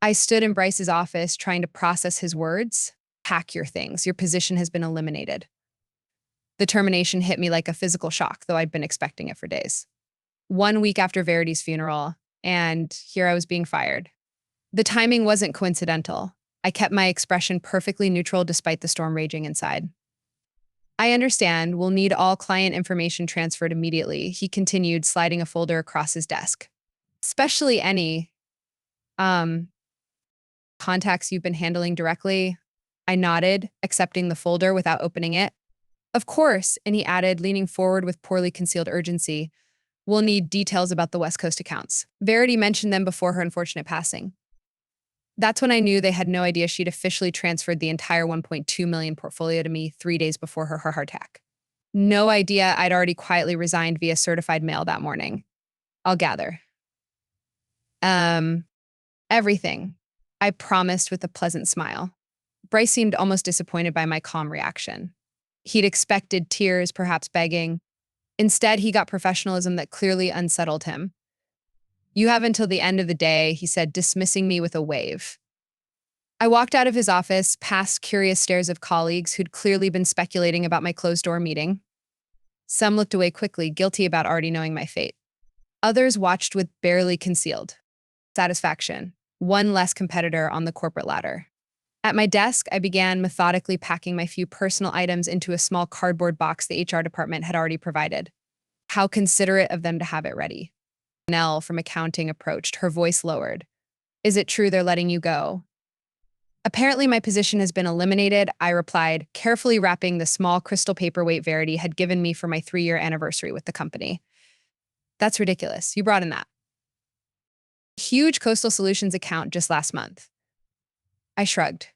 I stood in Bryce's office trying to process his words. Pack your things. Your position has been eliminated. The termination hit me like a physical shock, though I'd been expecting it for days. 1 week after Verity's funeral, and here I was being fired. The timing wasn't coincidental. I kept my expression perfectly neutral despite the storm raging inside. I understand. We'll need all client information transferred immediately, he continued, sliding a folder across his desk. Especially any, um, contacts you've been handling directly. I nodded, accepting the folder without opening it. Of course, and he added, leaning forward with poorly concealed urgency, we'll need details about the West Coast accounts. Verity mentioned them before her unfortunate passing. That's when I knew they had no idea she'd officially transferred the entire 1.2 million portfolio to me 3 days before her heart attack. No idea I'd already quietly resigned via certified mail that morning. I'll gather. Everything. I promised with a pleasant smile. Bryce seemed almost disappointed by my calm reaction. He'd expected tears, perhaps begging. Instead, he got professionalism that clearly unsettled him. You have until the end of the day, he said, dismissing me with a wave. I walked out of his office, past curious stares of colleagues who'd clearly been speculating about my closed-door meeting. Some looked away quickly, guilty about already knowing my fate. Others watched with barely concealed satisfaction, one less competitor on the corporate ladder. At my desk, I began methodically packing my few personal items into a small cardboard box the HR department had already provided. How considerate of them to have it ready. Nell from accounting approached, her voice lowered. Is it true they're letting you go? Apparently my position has been eliminated, I replied, carefully wrapping the small crystal paperweight Verity had given me for my 3-year anniversary with the company. That's ridiculous. You brought in that huge Coastal Solutions account just last month. I shrugged.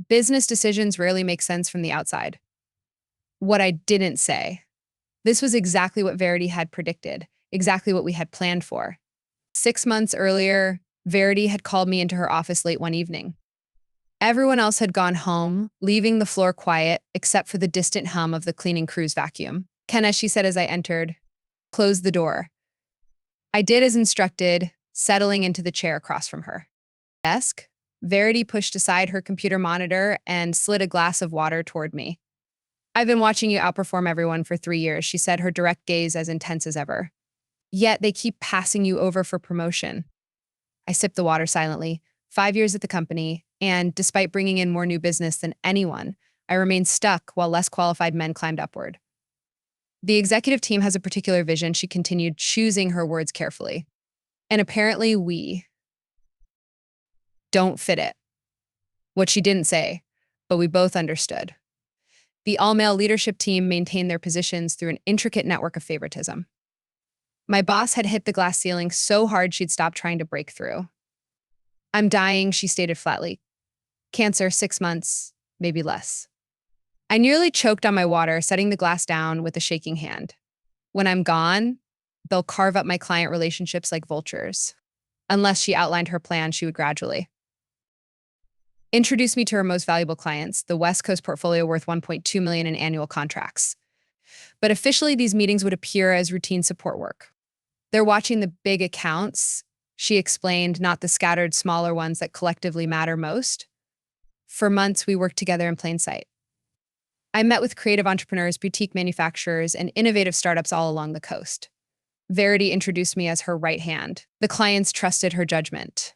Business decisions rarely make sense from the outside. What I didn't say. This was exactly what Verity had predicted, exactly what we had planned for. 6 months earlier, Verity had called me into her office late one evening. Everyone else had gone home, leaving the floor quiet, except for the distant hum of the cleaning crew's vacuum. Kenna, she said as I entered, closed the door. I did as instructed, settling into the chair across from her. Desk, Verity pushed aside her computer monitor and slid a glass of water toward me. I've been watching you outperform everyone for 3 years, she said, her direct gaze as intense as ever. Yet they keep passing you over for promotion. I sipped the water silently. 5 years at the company, and despite bringing in more new business than anyone, I remained stuck while less qualified men climbed upward. The executive team has a particular vision, she continued, choosing her words carefully. And apparently we don't fit it. What she didn't say, but we both understood. The all-male leadership team maintained their positions through an intricate network of favoritism. My boss had hit the glass ceiling so hard she'd stopped trying to break through. I'm dying, she stated flatly. Cancer, 6 months, maybe less. I nearly choked on my water, setting the glass down with a shaking hand. When I'm gone, they'll carve up my client relationships like vultures. Unless she outlined her plan, she would gradually introduce me to her most valuable clients, the West Coast portfolio worth 1.2 million in annual contracts. But officially, these meetings would appear as routine support work. They're watching the big accounts, she explained, not the scattered smaller ones that collectively matter most. For months, we worked together in plain sight. I met with creative entrepreneurs, boutique manufacturers, and innovative startups all along the coast. Verity introduced me as her right hand. The clients trusted her judgment.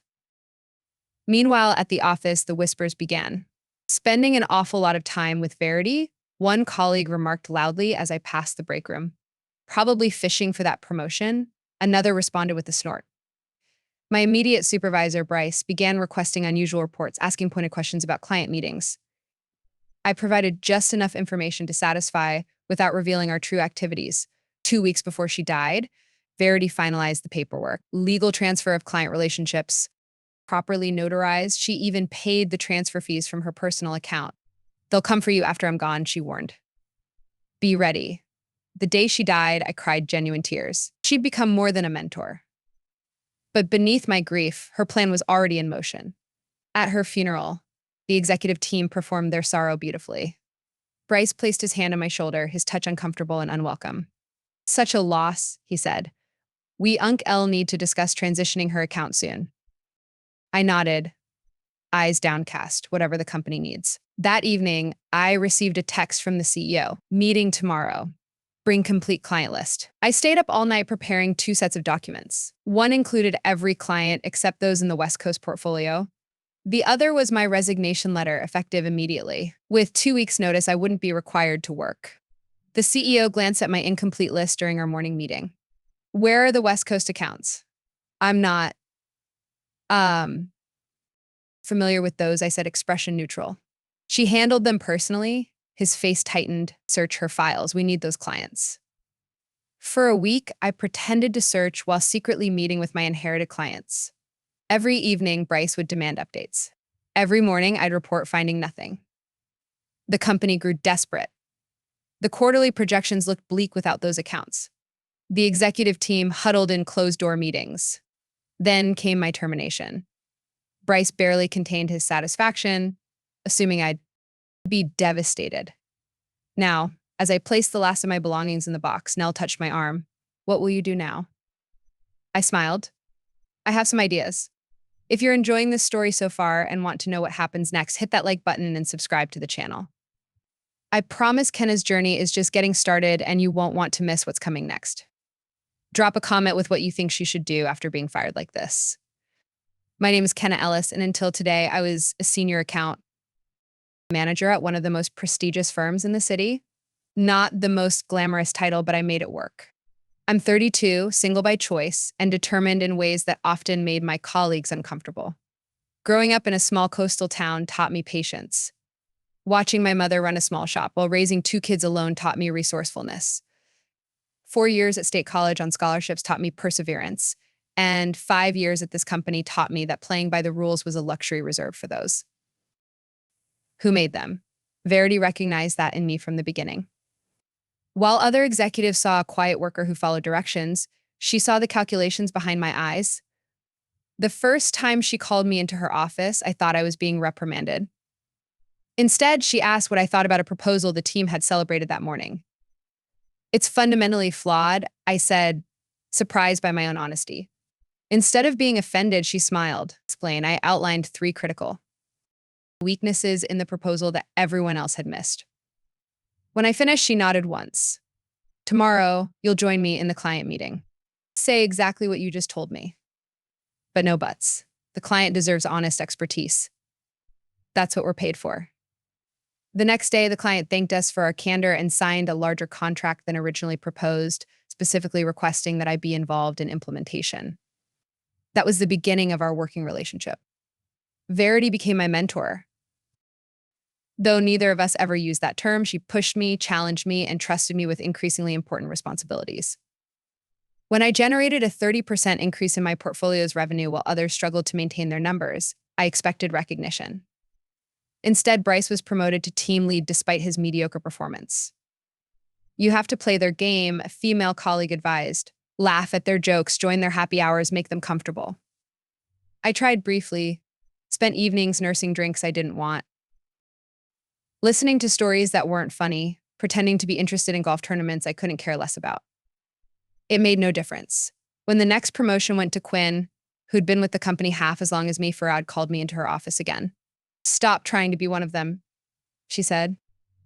Meanwhile, at the office, the whispers began. Spending an awful lot of time with Verity, one colleague remarked loudly as I passed the break room. Probably fishing for that promotion, another responded with a snort. My immediate supervisor, Bryce, began requesting unusual reports, asking pointed questions about client meetings. I provided just enough information to satisfy without revealing our true activities. 2 weeks before she died, Verity finalized the paperwork. Legal transfer of client relationships, properly notarized. She even paid the transfer fees from her personal account. They'll come for you after I'm gone, she warned. Be ready. The day she died, I cried genuine tears. She'd become more than a mentor. But beneath my grief, her plan was already in motion. At her funeral, the executive team performed their sorrow beautifully. Bryce placed his hand on my shoulder, his touch uncomfortable and unwelcome. Such a loss, he said. We Unc L need to discuss transitioning her account soon. I nodded, eyes downcast, whatever the company needs. That evening, I received a text from the CEO, meeting tomorrow. Bring complete client list. I stayed up all night preparing 2 sets of documents. One included every client except those in the West Coast portfolio. The other was my resignation letter, effective immediately. With 2 weeks' notice, I wouldn't be required to work. The CEO glanced at my incomplete list during our morning meeting. Where are the West Coast accounts? I'm not um familiar with those, I said, expression neutral. She handled them personally. His face tightened. Search her files. We need those clients. For a week, I pretended to search while secretly meeting with my inherited clients. Every evening, Bryce would demand updates. Every morning, I'd report finding nothing. The company grew desperate. The quarterly projections looked bleak without those accounts. The executive team huddled in closed-door meetings. Then came my termination. Bryce barely contained his satisfaction, assuming I'd be devastated. Now, as I placed the last of my belongings in the box, Nell touched my arm. What will you do now? I smiled. I have some ideas. If you're enjoying this story so far and want to know what happens next, hit that like button and subscribe to the channel. I promise Kenna's journey is just getting started and you won't want to miss what's coming next. Drop a comment with what you think she should do after being fired like this. My name is Kenna Ellis, and until today, I was a senior account manager at one of the most prestigious firms in the city. Not the most glamorous title, but I made it work. I'm 32, single by choice, and determined in ways that often made my colleagues uncomfortable. Growing up in a small coastal town taught me patience. Watching my mother run a small shop while raising 2 kids alone taught me resourcefulness. 4 years at State College on scholarships taught me perseverance. And 5 years at this company taught me that playing by the rules was a luxury reserved for those who made them. Verity recognized that in me from the beginning. While other executives saw a quiet worker who followed directions, she saw the calculations behind my eyes. The first time she called me into her office, I thought I was being reprimanded. Instead, she asked what I thought about a proposal the team had celebrated that morning. It's fundamentally flawed, I said, surprised by my own honesty. Instead of being offended, she smiled. Explain, I outlined 3 critical weaknesses in the proposal that everyone else had missed. When I finished, she nodded once. Tomorrow, you'll join me in the client meeting. Say exactly what you just told me. But no buts. The client deserves honest expertise. That's what we're paid for. The next day, the client thanked us for our candor and signed a larger contract than originally proposed, specifically requesting that I be involved in implementation. That was the beginning of our working relationship. Verity became my mentor. Though neither of us ever used that term, she pushed me, challenged me, and trusted me with increasingly important responsibilities. When I generated a 30% increase in my portfolio's revenue while others struggled to maintain their numbers, I expected recognition. Instead, Bryce was promoted to team lead despite his mediocre performance. You have to play their game, a female colleague advised. Laugh at their jokes, join their happy hours, make them comfortable. I tried briefly, spent evenings nursing drinks I didn't want, listening to stories that weren't funny, pretending to be interested in golf tournaments I couldn't care less about. It made no difference. When the next promotion went to Quinn, who'd been with the company half as long as me, Farad called me into her office again. Stop trying to be one of them, she said.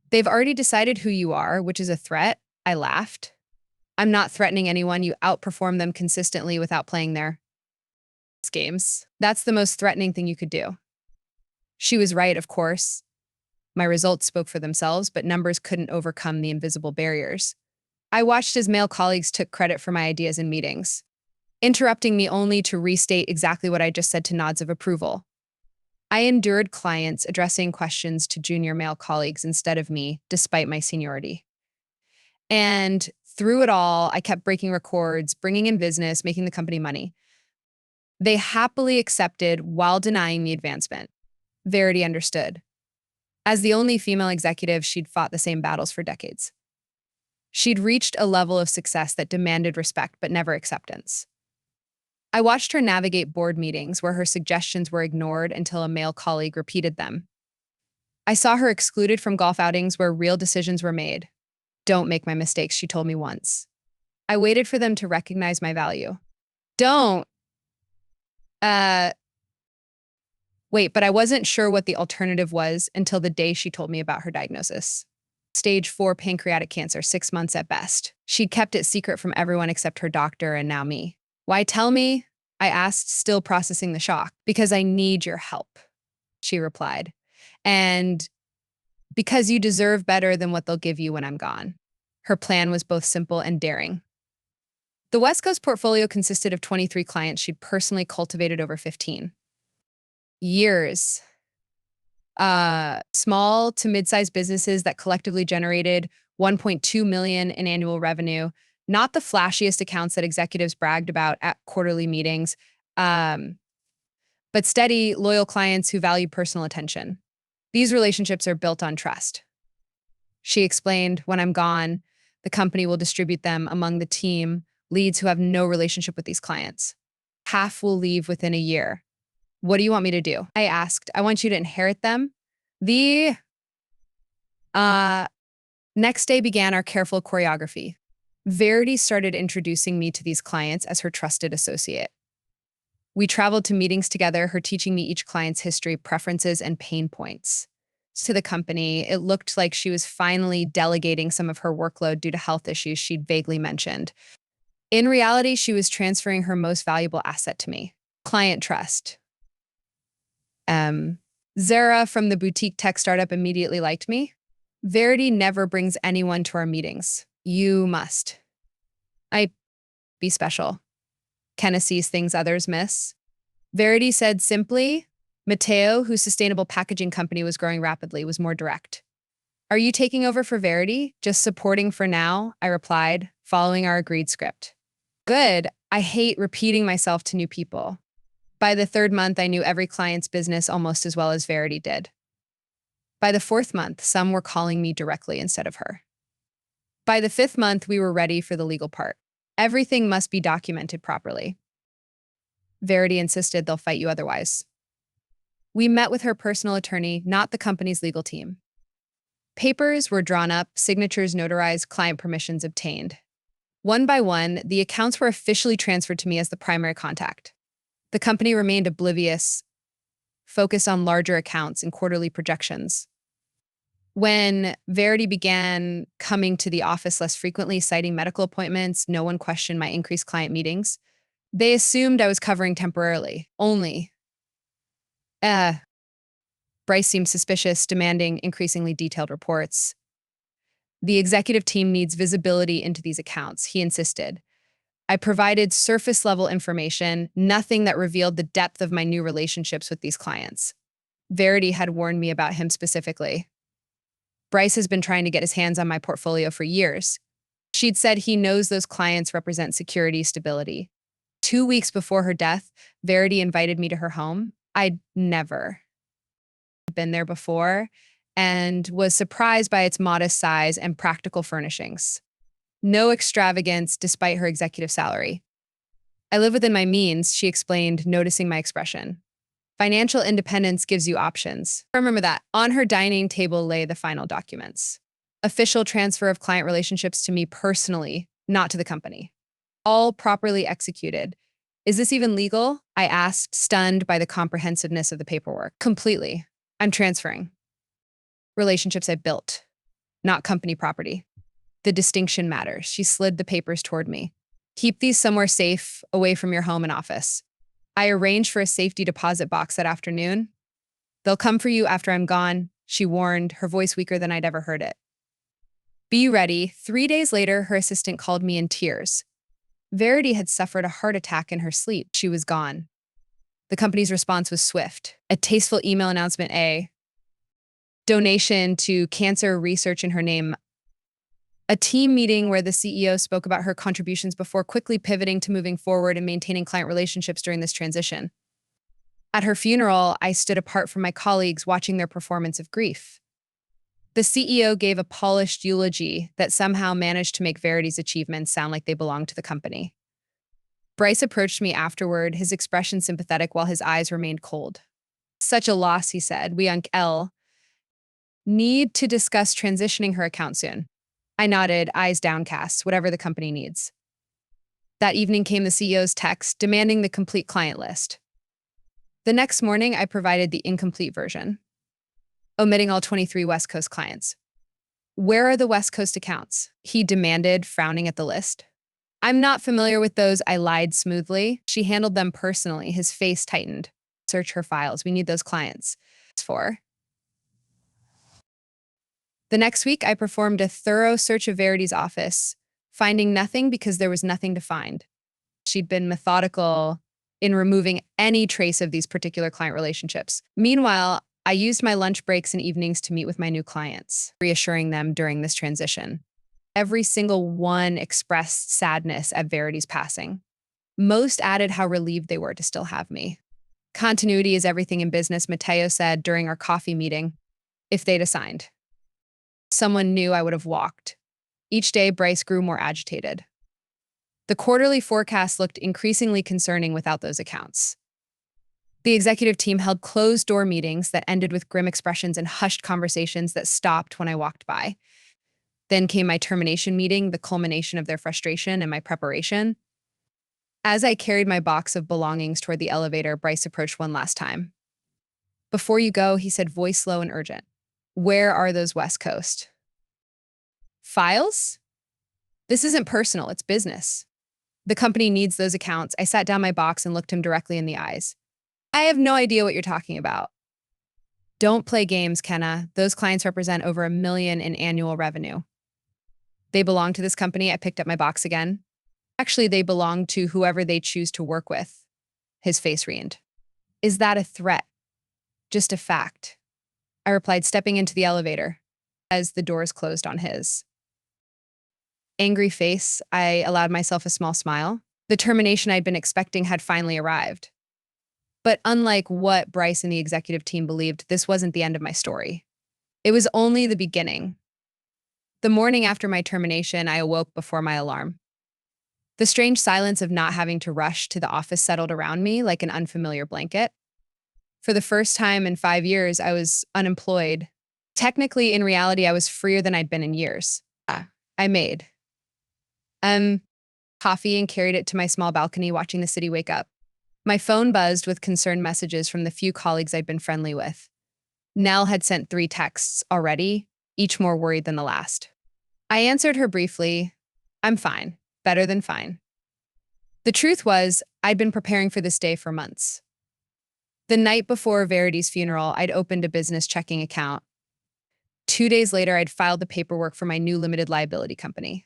They've already decided who you are, which is a threat. I laughed. I'm not threatening anyone. You outperform them consistently without playing their games. That's the most threatening thing you could do. She was right, of course. My results spoke for themselves, but numbers couldn't overcome the invisible barriers. I watched as male colleagues took credit for my ideas in meetings, interrupting me only to restate exactly what I just said to nods of approval. I endured clients addressing questions to junior male colleagues instead of me, despite my seniority. And through it all, I kept breaking records, bringing in business, making the company money. They happily accepted while denying me advancement. Verity understood. As the only female executive, she'd fought the same battles for decades. She'd reached a level of success that demanded respect, but never acceptance. I watched her navigate board meetings where her suggestions were ignored until a male colleague repeated them. I saw her excluded from golf outings where real decisions were made. Don't make my mistakes, she told me once. I waited for them to recognize my value. Don't. Wait, but I wasn't sure what the alternative was until the day she told me about her diagnosis. Stage 4 pancreatic cancer, 6 months at best. She'd kept it secret from everyone except her doctor and now me. Why tell me? I asked, still processing the shock. Because I need your help, she replied. And because you deserve better than what they'll give you when I'm gone. Her plan was both simple and daring. The West Coast portfolio consisted of 23 clients she'd personally cultivated over 15 years. Small to mid-sized businesses that collectively generated 1.2 million in annual revenue, not the flashiest accounts that executives bragged about at quarterly meetings, um, but steady, loyal clients who value personal attention. These relationships are built on trust. She explained, when I'm gone, the company will distribute them among the team, leads who have no relationship with these clients. Half will leave within a year. What do you want me to do? I asked. I want you to inherit them. The next day began our careful choreography. Verity started introducing me to these clients as her trusted associate. We traveled to meetings together, her teaching me each client's history, preferences, and pain points. To the company, it looked like she was finally delegating some of her workload due to health issues she'd vaguely mentioned. In reality, she was transferring her most valuable asset to me, client trust. Zara from the boutique tech startup immediately liked me. Verity never brings anyone to our meetings. You must. I be special. Kenna sees things others miss. Verity said simply. Matteo, whose sustainable packaging company was growing rapidly, was more direct. Are you taking over for Verity? Just supporting for now, I replied, following our agreed script. Good. I hate repeating myself to new people. By the 3rd month, I knew every client's business almost as well as Verity did. By the 4th month, some were calling me directly instead of her. By the 5th month, we were ready for the legal part. Everything must be documented properly. Verity insisted they'll fight you otherwise. We met with her personal attorney, not the company's legal team. Papers were drawn up, signatures notarized, client permissions obtained. One by one, the accounts were officially transferred to me as the primary contact. The company remained oblivious, focused on larger accounts and quarterly projections. When Verity began coming to the office less frequently, citing medical appointments, no one questioned my increased client meetings. They assumed I was covering temporarily, only. Bryce seemed suspicious, demanding increasingly detailed reports. The executive team needs visibility into these accounts, he insisted. I provided surface-level information, nothing that revealed the depth of my new relationships with these clients. Verity had warned me about him specifically. Bryce has been trying to get his hands on my portfolio for years. She'd said he knows those clients represent security, stability. 2 weeks before her death, Verity invited me to her home. I'd never been there before and was surprised by its modest size and practical furnishings. No extravagance despite her executive salary. I live within my means, she explained, noticing my expression. Financial independence gives you options. Remember that. On her dining table lay the final documents. Official transfer of client relationships to me personally, not to the company. All properly executed. Is this even legal? I asked, stunned by the comprehensiveness of the paperwork. Completely. I'm transferring. Relationships I built, not company property. The distinction matters. She slid the papers toward me. Keep these somewhere safe, away from your home and office. I arranged for a safety deposit box that afternoon. They'll come for you after I'm gone, she warned, her voice weaker than I'd ever heard it. Be ready. 3 days later, her assistant called me in tears. Verity had suffered a heart attack in her sleep. She was gone. The company's response was swift. A tasteful email announcement, a donation to cancer research in her name, a team meeting where the CEO spoke about her contributions before quickly pivoting to moving forward and maintaining client relationships during this transition. At her funeral, I stood apart from my colleagues watching their performance of grief. The CEO gave a polished eulogy that somehow managed to make Verity's achievements sound like they belonged to the company. Bryce approached me afterward, his expression sympathetic while his eyes remained cold. Such a loss, he said. We on L need to discuss transitioning her account soon. I nodded, eyes downcast, whatever the company needs. That evening came the CEO's text demanding the complete client list. The next morning, I provided the incomplete version, omitting all 23 West Coast clients. Where are the West Coast accounts? He demanded, frowning at the list. I'm not familiar with those, I lied smoothly. She handled them personally. His face tightened. Search her files. We need those clients. For the next week, I performed a thorough search of Verity's office, finding nothing because there was nothing to find. She'd been methodical in removing any trace of these particular client relationships. Meanwhile, I used my lunch breaks and evenings to meet with my new clients, reassuring them during this transition. Every single one expressed sadness at Verity's passing. Most added how relieved they were to still have me. Continuity is everything in business, Mateo said during our coffee meeting. If they'd assigned someone new, I would have walked. Each day, Bryce grew more agitated. The quarterly forecast looked increasingly concerning without those accounts. The executive team held closed-door meetings that ended with grim expressions and hushed conversations that stopped when I walked by. Then came my termination meeting, the culmination of their frustration and my preparation. As I carried my box of belongings toward the elevator, Bryce approached one last time. Before you go, he said, voice low and urgent. Where are those West Coast files? This isn't personal, it's business. The company needs those accounts. I sat down my box and looked him directly in the eyes. I have no idea what you're talking about. Don't play games, Kenna. Those clients represent over $1 million in annual revenue. They belong to this company. I picked up my box again. Actually, they belong to whoever they choose to work with. His face reened. Is that a threat? Just a fact. I replied, stepping into the elevator as the doors closed on his. Angry face, I allowed myself a small smile. The termination I'd been expecting had finally arrived. But unlike what Bryce and the executive team believed, this wasn't the end of my story. It was only the beginning. The morning after my termination, I awoke before my alarm. The strange silence of not having to rush to the office settled around me like an unfamiliar blanket. For the first time in 5 years, I was unemployed. Technically, in reality, I was freer than I'd been in years. I made coffee and carried it to my small balcony, watching the city wake up. My phone buzzed with concerned messages from the few colleagues I'd been friendly with. Nell had sent 3 texts already, each more worried than the last. I answered her briefly, I'm fine, better than fine. The truth was, I'd been preparing for this day for months. The night before Verity's funeral, I'd opened a business checking account. 2 days later, I'd filed the paperwork for my new limited liability company.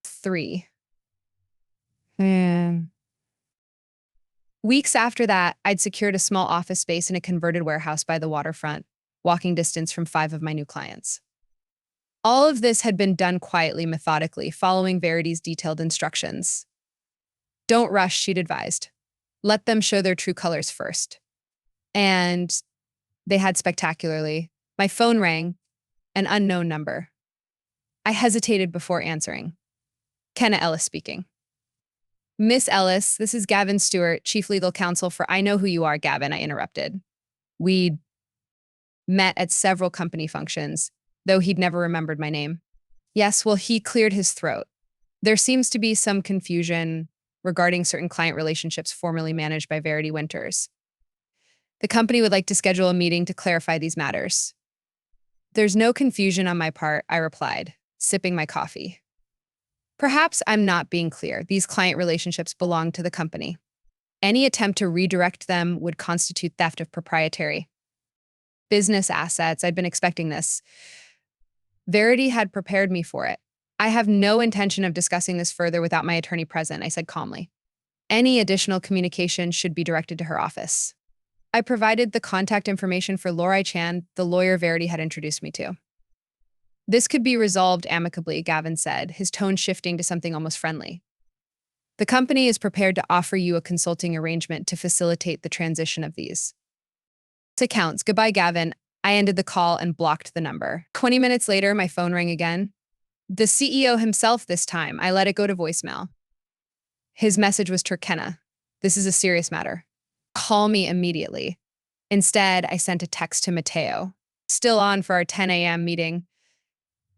3. Weeks after that, I'd secured a small office space in a converted warehouse by the waterfront, walking distance from 5 of my new clients. All of this had been done quietly, methodically, following Verity's detailed instructions. Don't rush, she'd advised. Let them show their true colors first. And they had spectacularly. My phone rang, an unknown number. I hesitated before answering. Kenna Ellis speaking. Miss Ellis, this is Gavin Stewart, Chief Legal Counsel for I Know Who You Are, Gavin, I interrupted. We'd met at several company functions, though he'd never remembered my name. Yes, well, he cleared his throat. There seems to be some confusion regarding certain client relationships formerly managed by Verity Winters. The company would like to schedule a meeting to clarify these matters. There's no confusion on my part, I replied, sipping my coffee. Perhaps I'm not being clear. These client relationships belong to the company. Any attempt to redirect them would constitute theft of proprietary business assets. I'd been expecting this. Verity had prepared me for it. I have no intention of discussing this further without my attorney present, I said calmly. Any additional communication should be directed to her office. I provided the contact information for Lori Chan, the lawyer Verity had introduced me to. This could be resolved amicably, Gavin said, his tone shifting to something almost friendly. The company is prepared to offer you a consulting arrangement to facilitate the transition of these accounts. Goodbye, Gavin. I ended the call and blocked the number. 20 minutes later, my phone rang again. The CEO himself this time. I let it go to voicemail. His message was Turkena. This is a serious matter. Call me immediately. Instead, I sent a text to Mateo. Still on for our 10 a.m. meeting.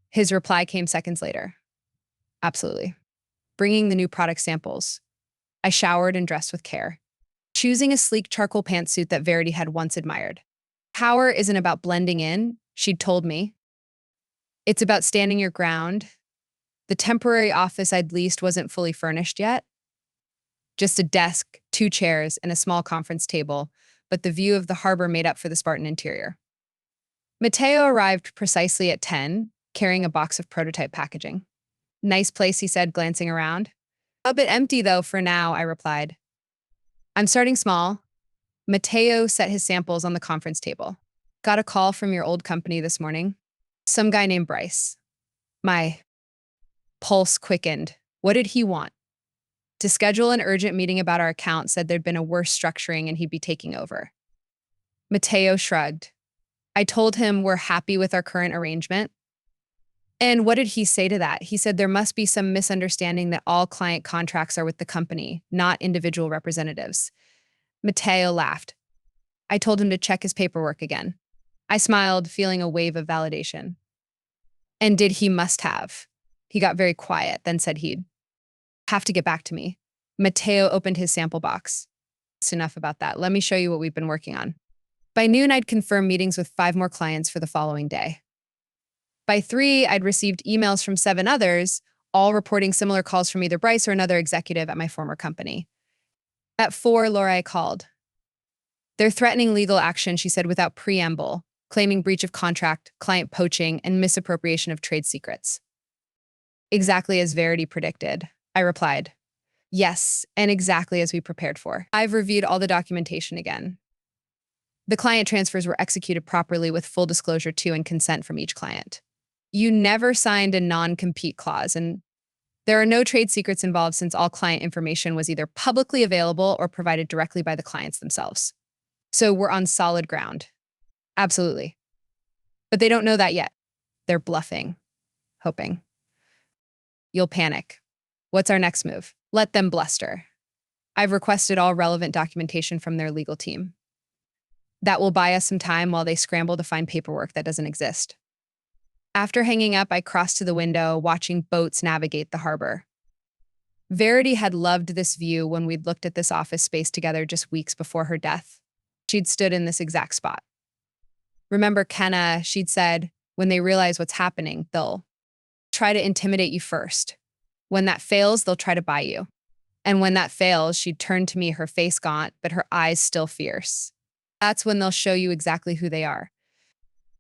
His reply came seconds later. Absolutely. Bringing the new product samples. I showered and dressed with care. choosing a sleek charcoal pantsuit that Verity had once admired. Power isn't about blending in, she'd told me. It's about standing your ground. The temporary office I'd leased wasn't fully furnished yet. Just a desk, 2 chairs, and a small conference table, but the view of the harbor made up for the Spartan interior. Matteo arrived precisely at 10, carrying a box of prototype packaging. Nice place, he said, glancing around. A bit empty, though, for now, I replied. I'm starting small. Matteo set his samples on the conference table. Got a call from your old company this morning. Some guy named Bryce. My pulse quickened. What did he want? To schedule an urgent meeting about our account, said there'd been a worse structuring and he'd be taking over. Matteo shrugged. I told him we're happy with our current arrangement. And what did he say to that? He said there must be some misunderstanding that all client contracts are with the company, not individual representatives. Matteo laughed. I told him to check his paperwork again. I smiled, feeling a wave of validation. And did he must have? He got very quiet, then said he'd have to get back to me. Matteo opened his sample box. It's enough about that. Let me show you what we've been working on. By noon, I'd confirmed meetings with 5 more clients for the following day. By 3, I'd received emails from 7 others, all reporting similar calls from either Bryce or another executive at my former company. At 4, Lorelei called. They're threatening legal action, she said without preamble, claiming breach of contract, client poaching, and misappropriation of trade secrets. Exactly as Verity predicted, I replied. Yes, and exactly as we prepared for. I've reviewed all the documentation again. The client transfers were executed properly with full disclosure to and consent from each client. You never signed a non-compete clause, and there are no trade secrets involved since all client information was either publicly available or provided directly by the clients themselves. So we're on solid ground. Absolutely. But they don't know that yet. They're bluffing, hoping. You'll panic. What's our next move? Let them bluster. I've requested all relevant documentation from their legal team. That will buy us some time while they scramble to find paperwork that doesn't exist. After hanging up, I crossed to the window, watching boats navigate the harbor. Verity had loved this view when we'd looked at this office space together just weeks before her death. She'd stood in this exact spot. Remember Kenna, she'd said, when they realize what's happening, they'll try to intimidate you first. When that fails, they'll try to buy you. And when that fails, she'd turn to me, her face gaunt, but her eyes still fierce. That's when they'll show you exactly who they are.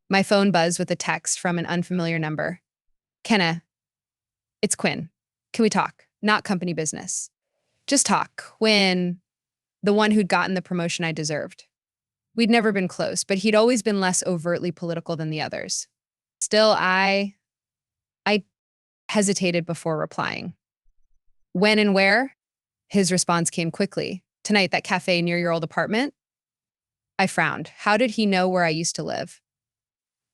My phone buzzed with a text from an unfamiliar number. Kenna, it's Quinn. Can we talk? Not company business. Just talk. Quinn, the one who'd gotten the promotion I deserved. We'd never been close, but he'd always been less overtly political than the others. Still, I hesitated before replying. When and where? His response came quickly. Tonight, that cafe near your old apartment? I frowned. How did he know where I used to live?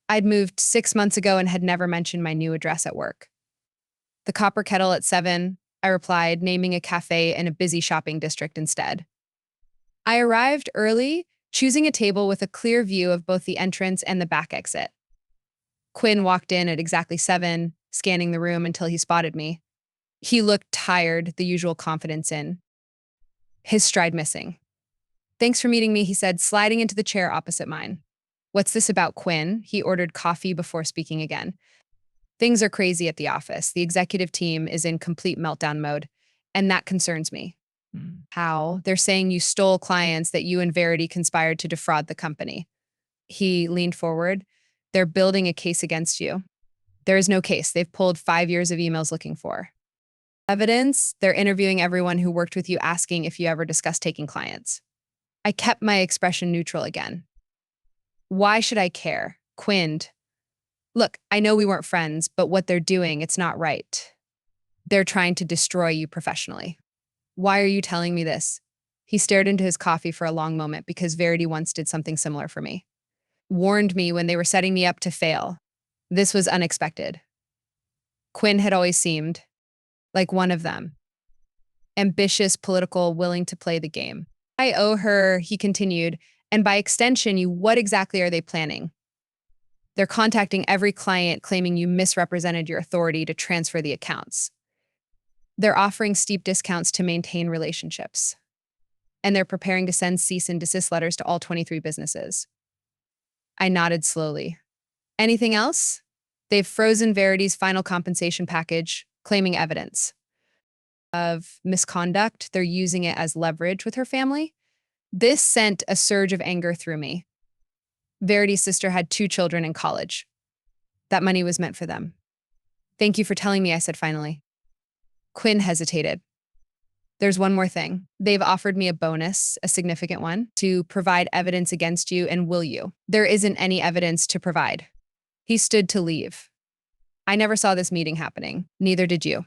I'd moved 6 months ago and had never mentioned my new address at work. The Copper Kettle at 7, I replied, naming a cafe in a busy shopping district instead. I arrived early, choosing a table with a clear view of both the entrance and the back exit. Quinn walked in at exactly 7, scanning the room until he spotted me. He looked tired, the usual confidence in. His stride missing. Thanks for meeting me, he said, sliding into the chair opposite mine. What's this about, Quinn? He ordered coffee before speaking again. Things are crazy at the office. The executive team is in complete meltdown mode, and that concerns me. How? They're saying you stole clients, that you and Verity conspired to defraud the company. He leaned forward. They're building a case against you. There is no case. They've pulled 5 years of emails looking for evidence. They're interviewing everyone who worked with you, asking if you ever discussed taking clients. I kept my expression neutral again. Why should I care? Quinned. Look, I know we weren't friends, but what they're doing, it's not right. They're trying to destroy you professionally. Why are you telling me this? He stared into his coffee for a long moment because Verity once did something similar for me. Warned me when they were setting me up to fail. This was unexpected. Quinn had always seemed like one of them. Ambitious, political, willing to play the game. I owe her, he continued, and by extension, you, what exactly are they planning? They're contacting every client claiming you misrepresented your authority to transfer the accounts. They're offering steep discounts to maintain relationships. and they're preparing to send cease and desist letters to all 23 businesses. I nodded slowly. Anything else? They've frozen Verity's final compensation package, claiming evidence of misconduct. They're using it as leverage with her family. This sent a surge of anger through me. Verity's sister had 2 children in college. That money was meant for them. Thank you for telling me, I said finally. Quinn hesitated. There's one more thing. They've offered me a bonus, a significant one, to provide evidence against you, and will you? There isn't any evidence to provide. He stood to leave. I never saw this meeting happening. Neither did you.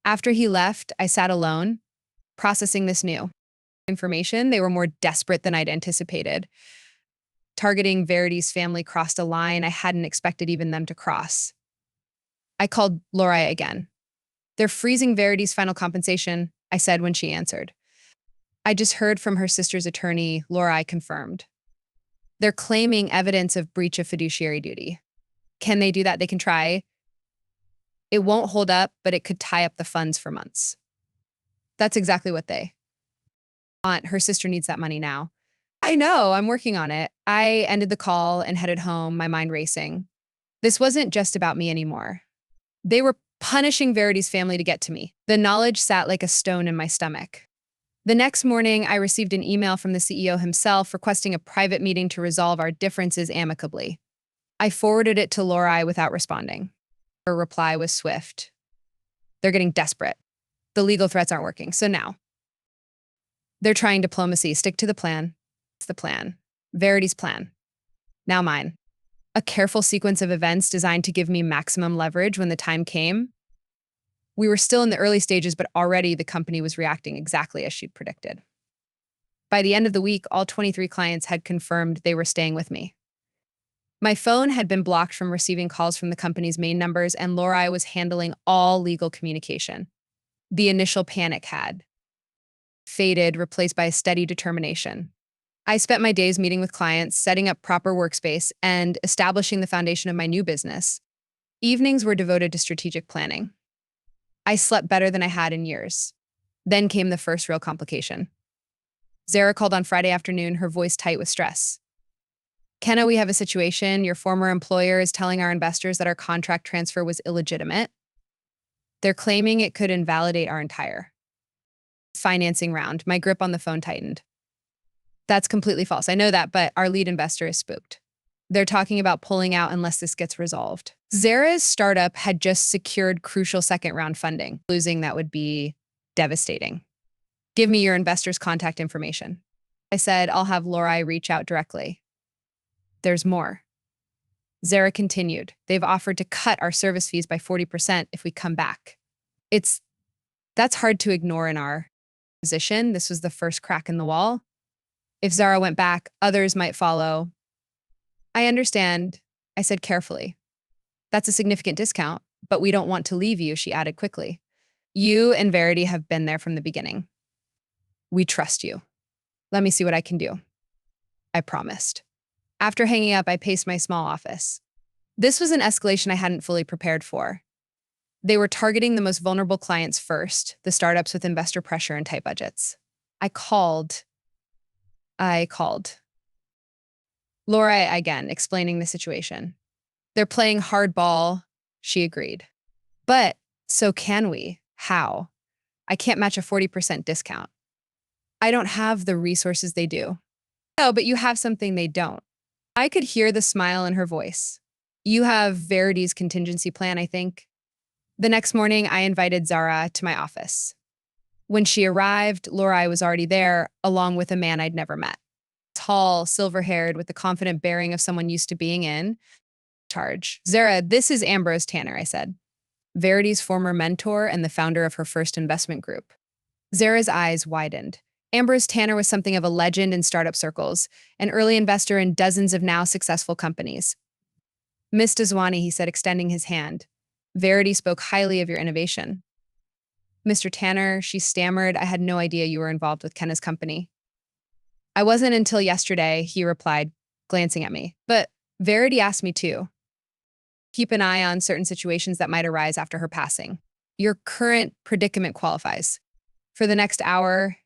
After he left, I sat alone, processing this new information. They were more desperate than I'd anticipated. Targeting Verity's family crossed a line I hadn't expected even them to cross. I called Lori again. They're freezing Verity's final compensation, I said when she answered. I just heard from her sister's attorney, Lori confirmed. They're claiming evidence of breach of fiduciary duty. Can they do that? They can try. It won't hold up, but it could tie up the funds for months. That's exactly what they want. Her sister needs that money now. I know, I'm working on it. I ended the call and headed home, my mind racing. This wasn't just about me anymore. They were punishing Verity's family to get to me. The knowledge sat like a stone in my stomach. The next morning, I received an email from the CEO himself requesting a private meeting to resolve our differences amicably. I forwarded it to Lori without responding. Her reply was swift. They're getting desperate. The legal threats aren't working, so now. They're trying diplomacy. Stick to the plan. It's the plan. Verity's plan. Now mine. A careful sequence of events designed to give me maximum leverage when the time came. We were still in the early stages, but already the company was reacting exactly as she'd predicted. By the end of the week, all 23 clients had confirmed they were staying with me. My phone had been blocked from receiving calls from the company's main numbers, and Lori was handling all legal communication. The initial panic had faded, replaced by a steady determination. I spent my days meeting with clients, setting up proper workspace, and establishing the foundation of my new business. Evenings were devoted to strategic planning. I slept better than I had in years. Then came the first real complication. Zara called on Friday afternoon, her voice tight with stress. Kenna, we have a situation. Your former employer is telling our investors that our contract transfer was illegitimate. They're claiming it could invalidate our entire financing round. My grip on the phone tightened. That's completely false. I know that, but our lead investor is spooked. They're talking about pulling out unless this gets resolved. Zara's startup had just secured crucial second round funding. Losing that would be devastating. Give me your investor's contact information. I said, I'll have Lori reach out directly. There's more. Zara continued. They've offered to cut our service fees by 40% if we come back. That's hard to ignore in our position. This was the first crack in the wall. If Zara went back, others might follow. I understand, I said carefully. That's a significant discount, but we don't want to leave you, she added quickly. You and Verity have been there from the beginning. We trust you. Let me see what I can do. I promised. After hanging up, I paced my small office. This was an escalation I hadn't fully prepared for. They were targeting the most vulnerable clients first, the startups with investor pressure and tight budgets. I called. Lori again, explaining the situation. They're playing hardball, she agreed. But so can we? How? I can't match a 40% discount. I don't have the resources they do. No, but you have something they don't. I could hear the smile in her voice. You have Verity's contingency plan, I think. The next morning, I invited Zara to my office. When she arrived, Lori was already there, along with a man I'd never met. Tall, silver-haired, with the confident bearing of someone used to being in charge. Zara, this is Ambrose Tanner, I said. Verity's former mentor and the founder of her first investment group. Zara's eyes widened. Ambrose Tanner was something of a legend in startup circles, an early investor in dozens of now successful companies. Miss Dazwani, he said, extending his hand. Verity spoke highly of your innovation. Mr. Tanner, she stammered, I had no idea you were involved with Kenna's company. I wasn't until yesterday, he replied, glancing at me. But Verity asked me to. Keep an eye on certain situations that might arise after her passing. Your current predicament qualifies. For the next hour,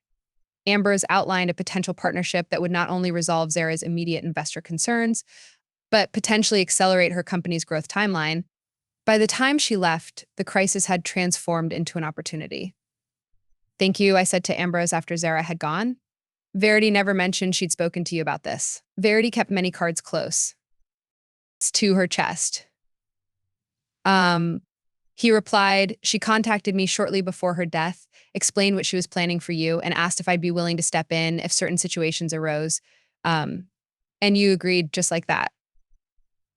Ambrose outlined a potential partnership that would not only resolve Zara's immediate investor concerns, but potentially accelerate her company's growth timeline. By the time she left, the crisis had transformed into an opportunity. Thank you, I said to Ambrose after Zara had gone. Verity never mentioned she'd spoken to you about this. Verity kept many cards close to her chest. He replied, she contacted me shortly before her death, explained what she was planning for you, and asked if I'd be willing to step in if certain situations arose. And you agreed just like that.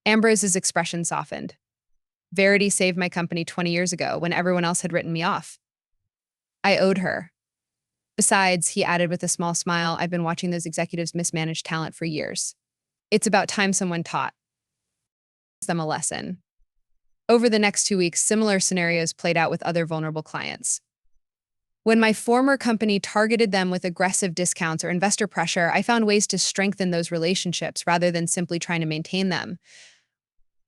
Ambrose's expression softened. Verity saved my company 20 years ago when everyone else had written me off. I owed her. Besides, he added with a small smile, I've been watching those executives mismanage talent for years. It's about time someone taught them a lesson. Over the next 2 weeks, similar scenarios played out with other vulnerable clients. When my former company targeted them with aggressive discounts or investor pressure, I found ways to strengthen those relationships rather than simply trying to maintain them.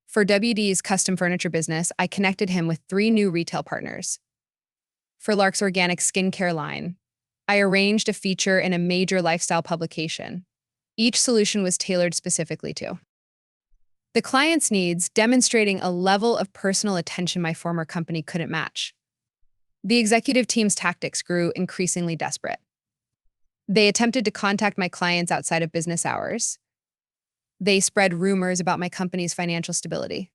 For WD's custom furniture business, I connected him with 3 new retail partners. For Lark's organic skincare line, I arranged a feature in a major lifestyle publication. Each solution was tailored specifically to the client's needs, demonstrating a level of personal attention my former company couldn't match. The executive team's tactics grew increasingly desperate. They attempted to contact my clients outside of business hours. They spread rumors about my company's financial stability.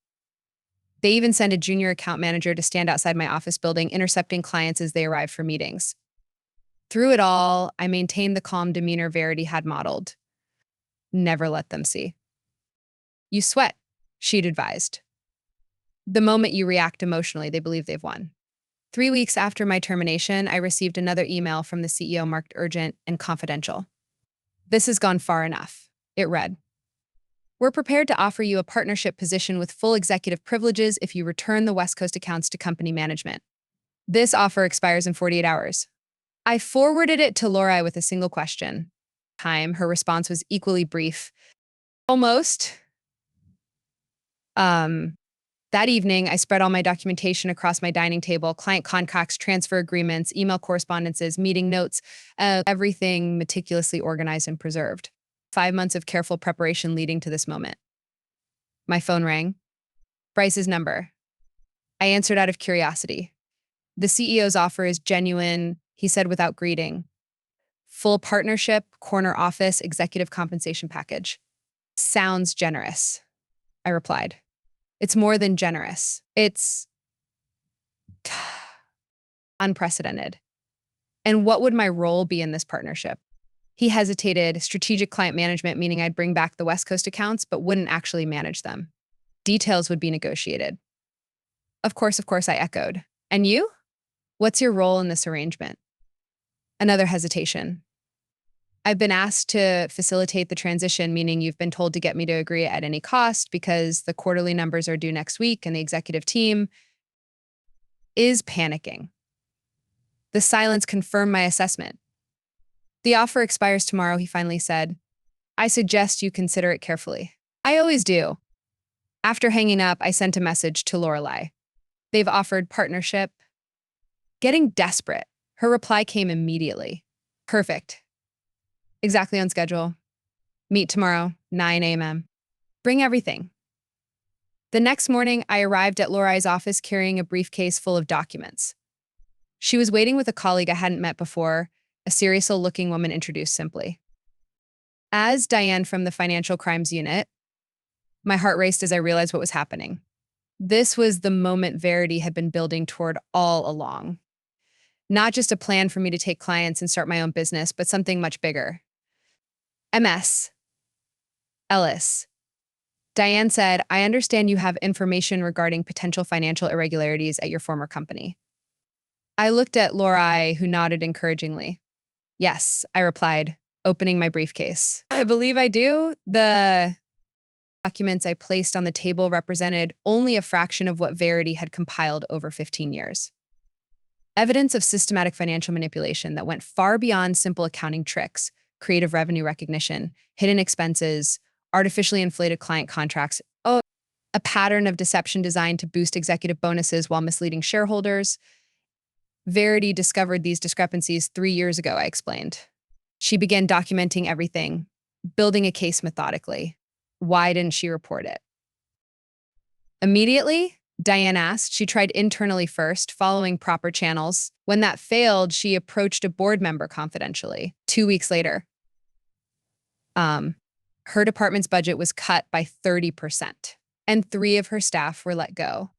They even sent a junior account manager to stand outside my office building, intercepting clients as they arrived for meetings. Through it all, I maintained the calm demeanor Verity had modeled. Never let them see. You sweat, she'd advised. The moment you react emotionally, they believe they've won. 3 weeks after my termination, I received another email from the CEO marked urgent and confidential. This has gone far enough, it read. We're prepared to offer you a partnership position with full executive privileges if you return the West Coast accounts to company management. This offer expires in 48 hours. I forwarded it to Lori with a single question. Her response was equally brief. Almost. That evening, I spread all my documentation across my dining table, client contracts, transfer agreements, email correspondences, meeting notes, everything meticulously organized and preserved. 5 months of careful preparation leading to this moment. My phone rang. Bryce's number. I answered out of curiosity. The CEO's offer is genuine, he said without greeting. Full partnership, corner office, executive compensation package. Sounds generous, I replied. It's more than generous. It's unprecedented. And what would my role be in this partnership? He hesitated. Strategic client management, meaning I'd bring back the West Coast accounts, but wouldn't actually manage them. Details would be negotiated. Of course, I echoed. And you? What's your role in this arrangement? Another hesitation. I've been asked to facilitate the transition, meaning you've been told to get me to agree at any cost because the quarterly numbers are due next week and the executive team is panicking. The silence confirmed my assessment. The offer expires tomorrow, he finally said. I suggest you consider it carefully. I always do. After hanging up, I sent a message to Lorelei. They've offered partnership. Getting desperate. Her reply came immediately. Perfect. Exactly on schedule. Meet tomorrow, 9 a.m. Bring everything. The next morning, I arrived at Lorelai's office carrying a briefcase full of documents. She was waiting with a colleague I hadn't met before, a serious-looking woman introduced simply. As Diane from the Financial Crimes Unit, my heart raced as I realized what was happening. This was the moment Verity had been building toward all along. Not just a plan for me to take clients and start my own business, but something much bigger. MS. Ellis. Diane said, I understand you have information regarding potential financial irregularities at your former company. I looked at Lorelei, who nodded encouragingly. Yes, I replied, opening my briefcase. I believe I do. The documents I placed on the table represented only a fraction of what Verity had compiled over 15 years. Evidence of systematic financial manipulation that went far beyond simple accounting tricks, creative revenue recognition, hidden expenses, artificially inflated client contracts, a pattern of deception designed to boost executive bonuses while misleading shareholders. Verity discovered these discrepancies 3 years ago, I explained. She began documenting everything, building a case methodically. Why didn't she report it? Immediately, Diane asked. She tried internally first, following proper channels. When that failed, she approached a board member confidentially. 2 weeks later, her department's budget was cut by 30%, and 3 of her staff were let go.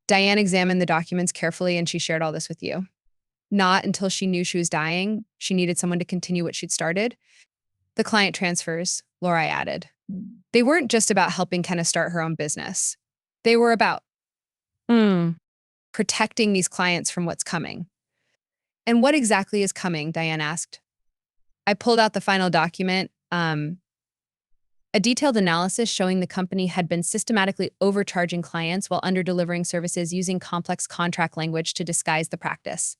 Diane examined the documents carefully, and she shared all this with you. Not until she knew she was dying, she needed someone to continue what she'd started. The client transfers, Lori added. They weren't just about helping Kenna start her own business. They were about protecting these clients from what's coming. And what exactly is coming? Diane asked. I pulled out the final document, a detailed analysis showing the company had been systematically overcharging clients while under-delivering services using complex contract language to disguise the practice.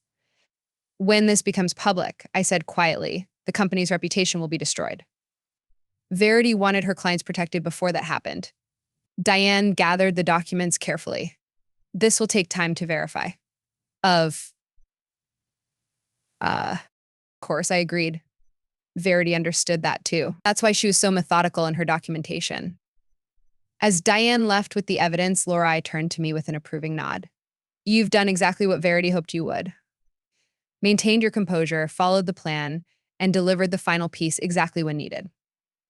When this becomes public, I said quietly, the company's reputation will be destroyed. Verity wanted her clients protected before that happened. Diane gathered the documents carefully. This will take time to verify. Of course, I agreed. Verity understood that too. That's why she was so methodical in her documentation. As Diane left with the evidence, Lori turned to me with an approving nod. You've done exactly what Verity hoped you would. Maintained your composure, followed the plan, and delivered the final piece exactly when needed.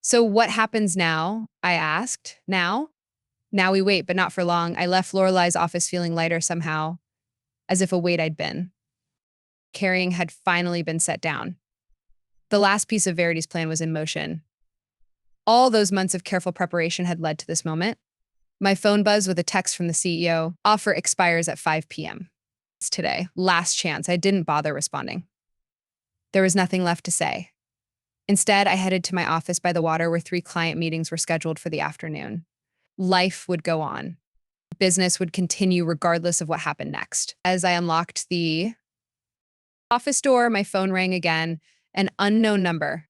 So what happens now? I asked. Now we wait, but not for long. I left Lorelai's office feeling lighter somehow, as if a weight I'd been carrying had finally been set down. The last piece of Verity's plan was in motion. All those months of careful preparation had led to this moment. My phone buzzed with a text from the CEO. Offer expires at 5 p.m. It's today. Last chance. I didn't bother responding. There was nothing left to say. Instead, I headed to my office by the water where 3 client meetings were scheduled for the afternoon. Life would go on. Business would continue regardless of what happened next. As I unlocked the office door, my phone rang again, an unknown number.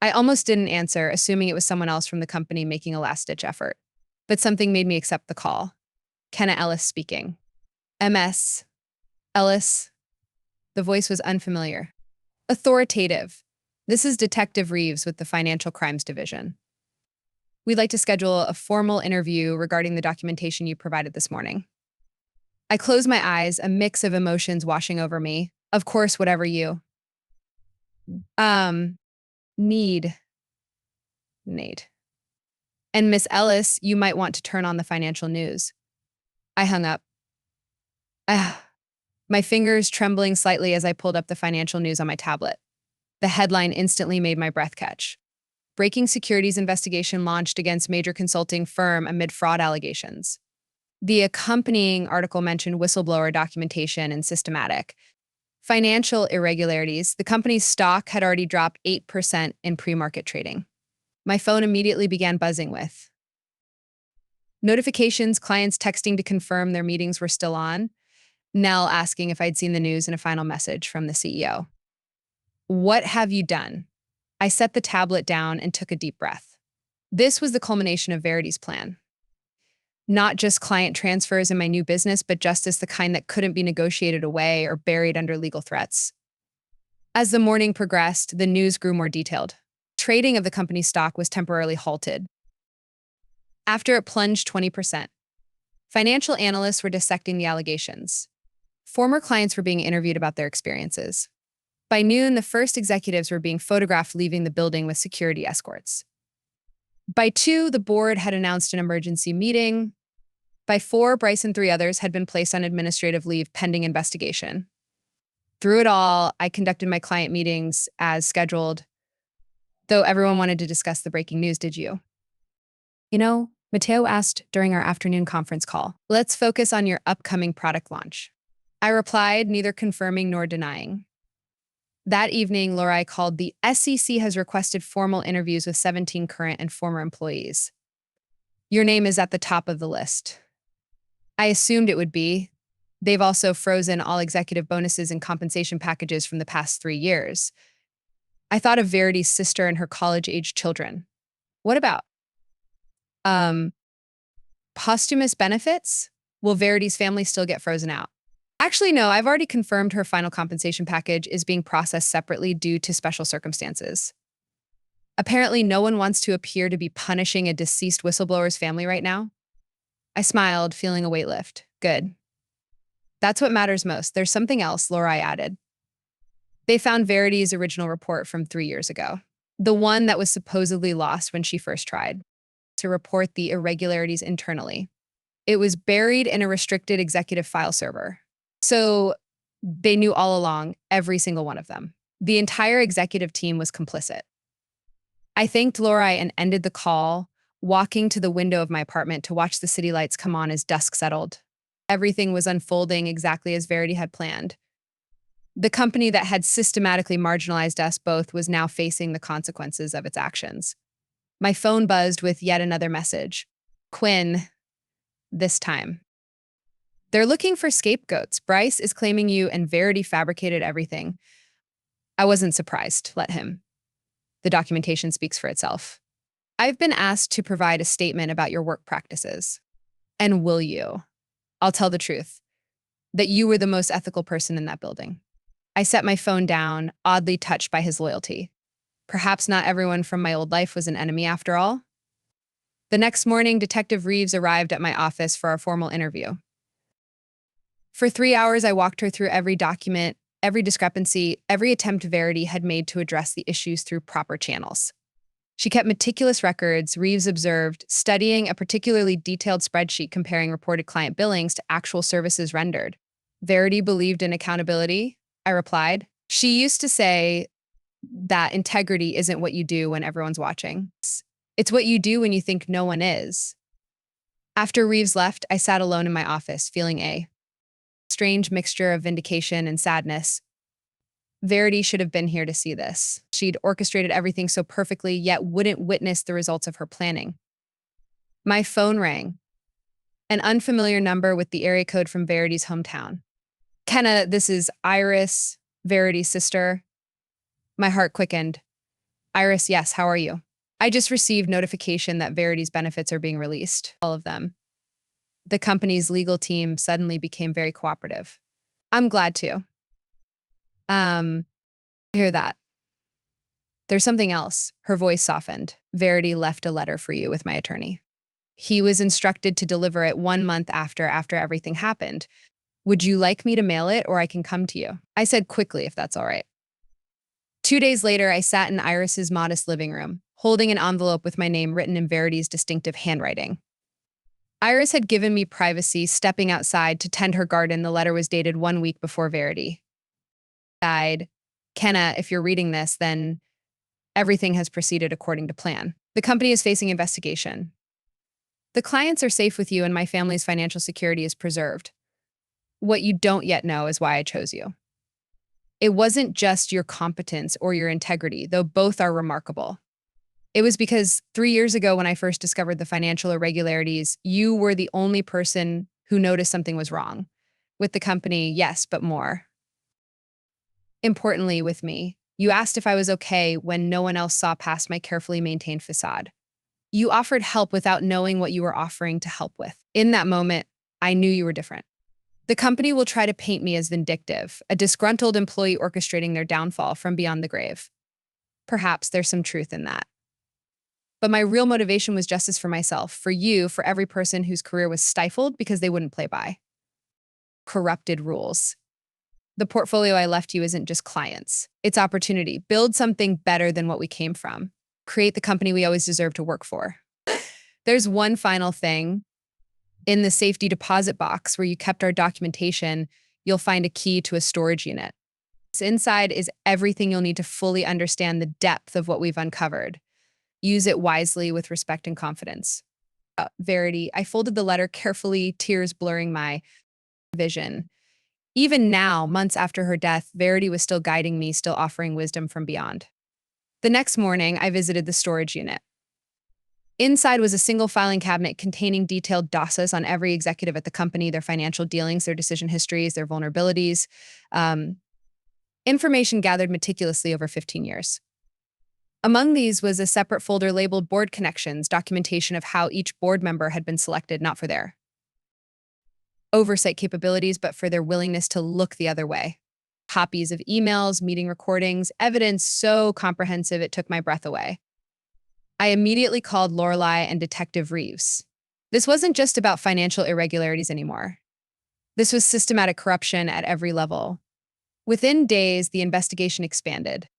I almost didn't answer, assuming it was someone else from the company making a last-ditch effort. But something made me accept the call. Kenna Ellis speaking. MS. Ellis. The voice was unfamiliar. Authoritative. This is Detective Reeves with the Financial Crimes Division. We'd like to schedule a formal interview regarding the documentation you provided this morning. I closed my eyes, a mix of emotions washing over me. Of course, whatever you need. Nate. And Miss Ellis, you might want to turn on the financial news. I hung up. My fingers trembling slightly as I pulled up the financial news on my tablet. The headline instantly made my breath catch. Breaking securities investigation launched against major consulting firm amid fraud allegations. The accompanying article mentioned whistleblower documentation and systematic financial irregularities. The company's stock had already dropped 8% in pre-market trading. My phone immediately began buzzing with notifications, clients texting to confirm their meetings were still on, Nell asking if I'd seen the news, and a final message from the CEO. What have you done? I set the tablet down and took a deep breath. This was the culmination of Verity's plan. Not just client transfers in my new business, but justice the kind that couldn't be negotiated away or buried under legal threats. As the morning progressed, the news grew more detailed. Trading of the company's stock was temporarily halted after it plunged 20%. Financial analysts were dissecting the allegations. Former clients were being interviewed about their experiences. By noon, the first executives were being photographed leaving the building with security escorts. By 2, the board had announced an emergency meeting. By 4, Bryce and 3 others had been placed on administrative leave pending investigation. Through it all, I conducted my client meetings as scheduled, though everyone wanted to discuss the breaking news. Did you? Mateo asked during our afternoon conference call. Let's focus on your upcoming product launch. I replied, neither confirming nor denying. That evening, Lori called. The SEC has requested formal interviews with 17 current and former employees. Your name is at the top of the list. I assumed it would be. They've also frozen all executive bonuses and compensation packages from the past 3 years. I thought of Verity's sister and her college-age children. What about posthumous benefits? Will Verity's family still get frozen out? Actually, no, I've already confirmed her final compensation package is being processed separately due to special circumstances. Apparently, no one wants to appear to be punishing a deceased whistleblower's family right now. I smiled, feeling a weight lift. Good. That's what matters most. There's something else, Laura added. They found Verity's original report from 3 years ago, the one that was supposedly lost when she first tried to report the irregularities internally. It was buried in a restricted executive file server. So they knew all along, every single one of them. The entire executive team was complicit. I thanked Lori and ended the call, walking to the window of my apartment to watch the city lights come on as dusk settled. Everything was unfolding exactly as Verity had planned. The company that had systematically marginalized us both was now facing the consequences of its actions. My phone buzzed with yet another message. Quinn, this time. They're looking for scapegoats. Bryce is claiming you and Verity fabricated everything. I wasn't surprised. Let him. The documentation speaks for itself. I've been asked to provide a statement about your work practices. And will you? I'll tell the truth, that you were the most ethical person in that building. I set my phone down, oddly touched by his loyalty. Perhaps not everyone from my old life was an enemy after all. The next morning, Detective Reeves arrived at my office for our formal interview. For 3 hours, I walked her through every document, every discrepancy, every attempt Verity had made to address the issues through proper channels. She kept meticulous records, Reeves observed, studying a particularly detailed spreadsheet comparing reported client billings to actual services rendered. Verity believed in accountability, I replied. She used to say that integrity isn't what you do when everyone's watching. It's what you do when you think no one is. After Reeves left, I sat alone in my office, feeling a strange mixture of vindication and sadness. Verity should have been here to see this. She'd orchestrated everything so perfectly, yet wouldn't witness the results of her planning. My phone rang. An unfamiliar number with the area code from Verity's hometown. Kenna, this is Iris, Verity's sister. My heart quickened. Iris, yes, how are you? I just received notification that Verity's benefits are being released. All of them. The company's legal team suddenly became very cooperative. I'm glad to. Hear that. There's something else. Her voice softened. Verity left a letter for you with my attorney. He was instructed to deliver it 1 month after everything happened. Would you like me to mail it or I can come to you? I said quickly, if that's all right. 2 days later, I sat in Iris's modest living room, holding an envelope with my name written in Verity's distinctive handwriting. Iris had given me privacy, stepping outside to tend her garden. The letter was dated 1 week before Verity died. Kenna, if you're reading this, then everything has proceeded according to plan. The company is facing investigation. The clients are safe with you and my family's financial security is preserved. What you don't yet know is why I chose you. It wasn't just your competence or your integrity, though both are remarkable. It was because 3 years ago when I first discovered the financial irregularities, you were the only person who noticed something was wrong. With the company, yes, but more. Importantly, with me, you asked if I was okay when no one else saw past my carefully maintained facade. You offered help without knowing what you were offering to help with. In that moment, I knew you were different. The company will try to paint me as vindictive, a disgruntled employee orchestrating their downfall from beyond the grave. Perhaps there's some truth in that. But my real motivation was justice for myself, for you, for every person whose career was stifled because they wouldn't play by corrupted rules. The portfolio I left you isn't just clients. It's opportunity. Build something better than what we came from. Create the company we always deserve to work for. There's one final thing. In the safety deposit box where you kept our documentation, you'll find a key to a storage unit. Inside is everything you'll need to fully understand the depth of what we've uncovered. Use it wisely with respect and confidence. Verity, I folded the letter carefully, tears blurring my vision. Even now, months after her death, Verity was still guiding me, still offering wisdom from beyond. The next morning, I visited the storage unit. Inside was a single filing cabinet containing detailed dossiers on every executive at the company, their financial dealings, their decision histories, their vulnerabilities. Information gathered meticulously over 15 years. Among these was a separate folder labeled Board Connections, documentation of how each board member had been selected, not for their oversight capabilities, but for their willingness to look the other way. Copies of emails, meeting recordings, evidence so comprehensive it took my breath away. I immediately called Lorelei and Detective Reeves. This wasn't just about financial irregularities anymore. This was systematic corruption at every level. Within days, the investigation expanded.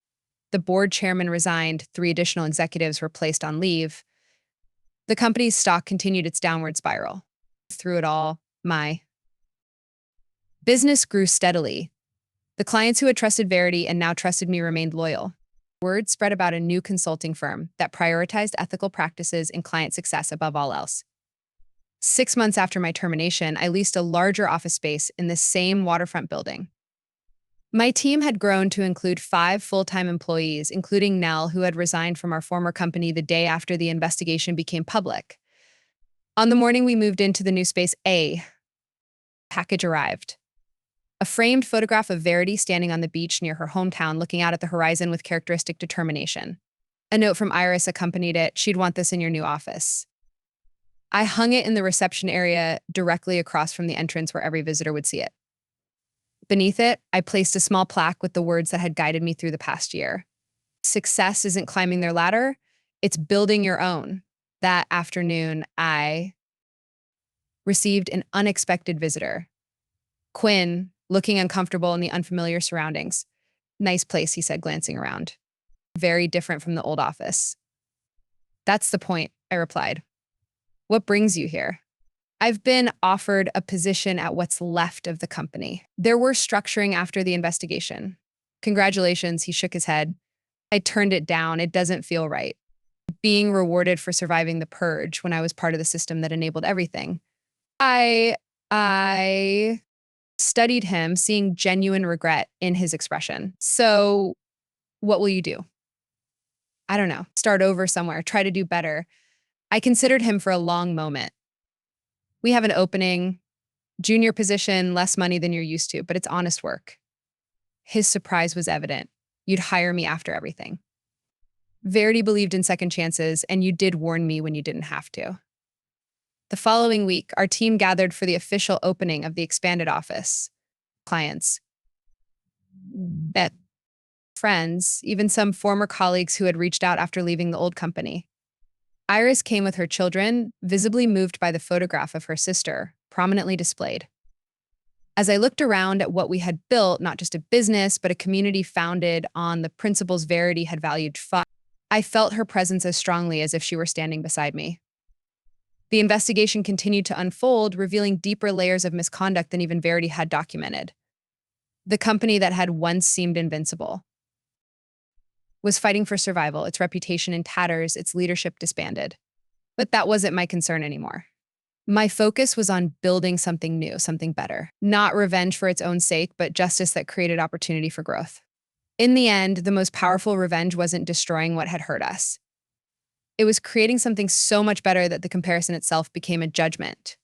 The board chairman resigned, 3 additional executives were placed on leave. The company's stock continued its downward spiral. Through it all, my business grew steadily. The clients who had trusted Verity and now trusted me remained loyal. Word spread about a new consulting firm that prioritized ethical practices and client success above all else. 6 months after my termination, I leased a larger office space in the same waterfront building. My team had grown to include 5 full-time employees, including Nell, who had resigned from our former company the day after the investigation became public. On the morning we moved into the new space, a package arrived. A framed photograph of Verity standing on the beach near her hometown, looking out at the horizon with characteristic determination. A note from Iris accompanied it. She'd want this in your new office. I hung it in the reception area directly across from the entrance where every visitor would see it. Beneath it, I placed a small plaque with the words that had guided me through the past year. Success isn't climbing their ladder, it's building your own. That afternoon, I received an unexpected visitor. Quinn, looking uncomfortable in the unfamiliar surroundings. Nice place, he said, glancing around. Very different from the old office. That's the point, I replied. What brings you here? I've been offered a position at what's left of the company. There were structuring after the investigation. Congratulations, he shook his head. I turned it down. It doesn't feel right. Being rewarded for surviving the purge when I was part of the system that enabled everything. I studied him, seeing genuine regret in his expression. So, what will you do? I don't know. Start over somewhere, try to do better. I considered him for a long moment. We have an opening, junior position, less money than you're used to, but it's honest work. His surprise was evident. You'd hire me after everything. Verity believed in second chances, and you did warn me when you didn't have to. The following week, our team gathered for the official opening of the expanded office. Clients, met friends, even some former colleagues who had reached out after leaving the old company. Iris came with her children, visibly moved by the photograph of her sister, prominently displayed. As I looked around at what we had built, not just a business, but a community founded on the principles Verity had valued, I felt her presence as strongly as if she were standing beside me. The investigation continued to unfold, revealing deeper layers of misconduct than even Verity had documented. The company that had once seemed invincible was fighting for survival, its reputation in tatters, its leadership disbanded. But that wasn't my concern anymore. My focus was on building something new, something better. Not revenge for its own sake, but justice that created opportunity for growth. In the end, the most powerful revenge wasn't destroying what had hurt us. It was creating something so much better that the comparison itself became a judgment.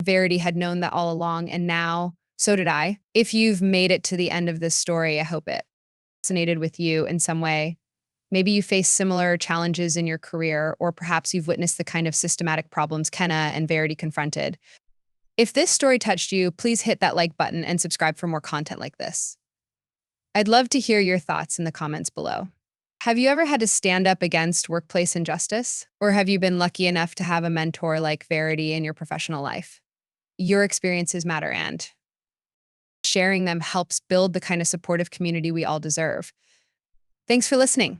Verity had known that all along, and now, so did I. If you've made it to the end of this story, I hope it resonated with you in some way. Maybe you face similar challenges in your career, or perhaps you've witnessed the kind of systematic problems Kenna and Verity confronted. If this story touched you, please hit that like button and subscribe for more content like this. I'd love to hear your thoughts in the comments below. Have you ever had to stand up against workplace injustice? Or have you been lucky enough to have a mentor like Verity in your professional life? Your experiences matter, and sharing them helps build the kind of supportive community we all deserve. Thanks for listening.